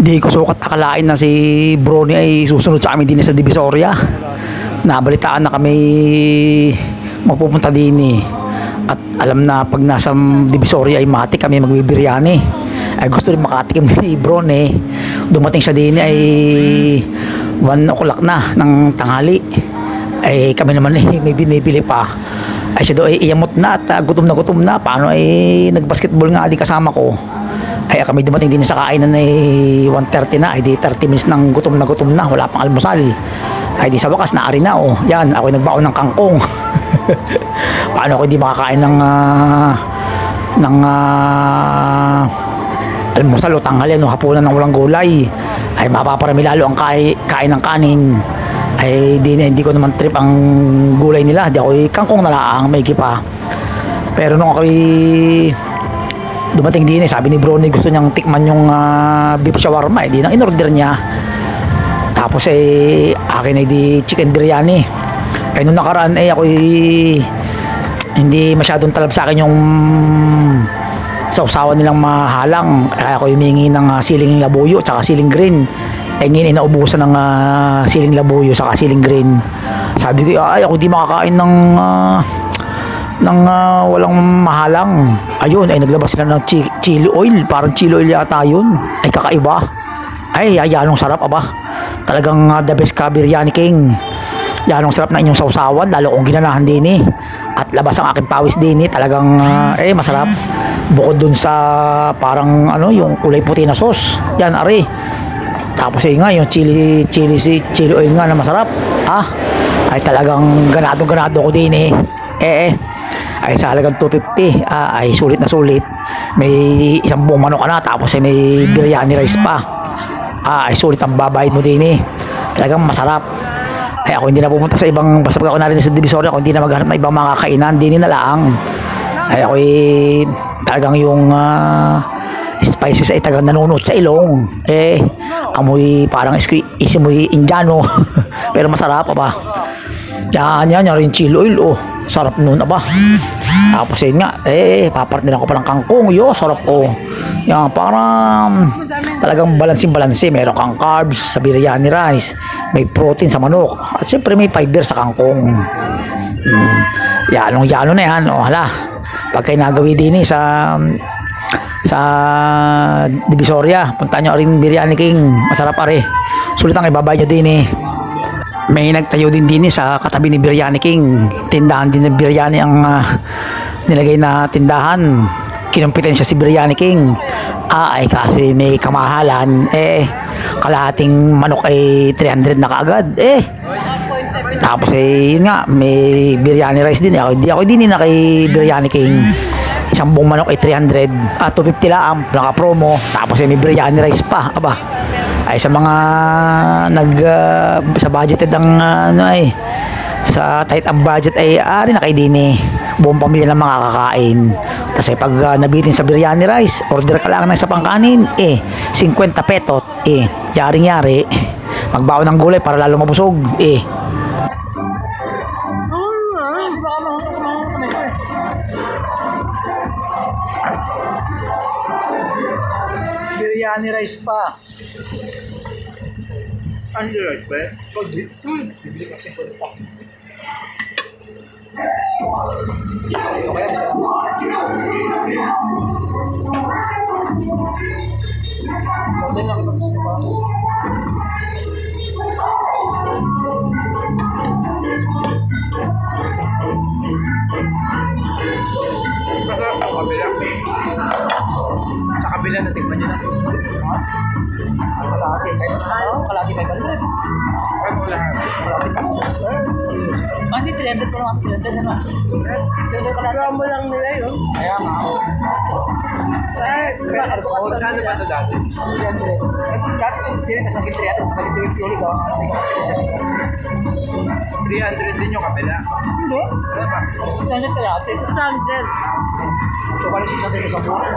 Di ko sukat akalain na si Brony ay susunod sa amin din sa Divisoria. Nabalitaan na kami mapupunta din eh. At alam na pag nasa Divisoria ay mati kami magbibiryani. Ay gusto rin makatikim ni Brony. Dumating siya din ay 1 o'clock na ng tanghali. Ay kami naman eh may binibili pa. Ay siya daw ay iyamot na at gutom na gutom na. Paano ay nagbasketball nga di kasama ko. Ay kami dumating din sa kainan ay 1:30 na. Ay di 30 minutes nang gutom na. Wala pang almusal. Ay di sa wakas naari na oh. Yan ako nagbaon ng kangkong. Paano ako hindi makakain ng almusal o tanghali no, hapunan ng walang gulay. Ay mapaparami lalo ang kain ng kanin. Ay hindi ko naman trip ang gulay nila. Di ako kangkong na lang may pa. Pero nung ako dumating din eh, sabi ni Brony gusto niyang tikman yung beef shawarma, di nang in-order niya. Tapos akin ay di chicken biryani. Nung nakaraan ako hindi masyadong talab sa akin yung sausawan nilang mahalang. Kaya ako humingi ng siling labuyo at siling green. Ngayon inaubusan ng siling labuyo at siling green. Sabi ko ay ako di makakain ng walang mahalang. Ayun ay naglabas sila ng chili oil, parang chili oil yata yun. Ay kakaiba. Ay yanong sarap aba. Talagang the best ka biryani king. Yanong sarap na inyong sausawan, lalo kung ginanahan din eh. At labas ang aking pawis din eh. Talagang masarap. Bukod dun sa parang yung kulay puti na sauce. Yan ari. Tapos nga yung chili oil nga na masarap. Ay talagang ganado ko din eh. Ay sa halagang 250 ay sulit na sulit. May isang buong manok ka na tapos ay may biryani rice pa. Ay sulit ang babayad mo din eh. Talagang masarap. Ay ako hindi na pupunta sa ibang, basta pag ako narin sa Divisoria ako hindi na maghanap ng ibang mga kakainan, din na lang. Ay ako talagang yung spices ay tagang nanunot sa ilong. Amoy parang isimoy Indiano. Pero masarap pa. Yan rin chili oil oh. Sarap nun aba. Tapos yun nga papartneran ko pa ng kangkong. Sarap oh. Yan parang talagang balanse. Meron kang carbs sa biryani rice, may protein sa manok, at siyempre may fiber sa kangkong. Yano na yan oh. Hala pag kayo nagawi din sa Divisoria, punta nyo rin Biryani King. Masarap pare. Sulit ang ibabay nyo din eh. May nagtayo din sa katabi ni Biryani King. Tindahan din ng biryani ang nilagay na tindahan. Kinumpitan siya si Biryani King. Ay kasi may kamahalan kalahating manok ay 300 na kaagad Tapos yun nga may biryani rice din. Ako din na kay Biryani King. Isang buong manok ay 300 250 lang naka promo. Tapos may biryani rice pa aba. Ay sa mga sa budgeted ang sa tight ang budget ay na kay din buong pamilya ng mga kakain. Kasi pag nabitin sa biryani rice, order ka lang ng isa pang kanin 50 petot yaring-yari magbaon ng gulay para lalo mabusog biryani rice pa. Ano yung rice ba? Bibili kasi po ito. Ito kaya bisa Masarap ang kabila. Sa kabila natikman nyo na. kalahati 500. Ano lahat? Hindi 300 pa naman. 300 naman. 300 kalahati. Alam mo lang nila yun. Kaya nga ako. Ano ba ito dati? Dati hindi rin kasi naging 300. Kasi naging 250 ulit. 300 din yung kabila. Hindi. Ano ba? 300 kalahati. 300. So, kung 600 sa buwan.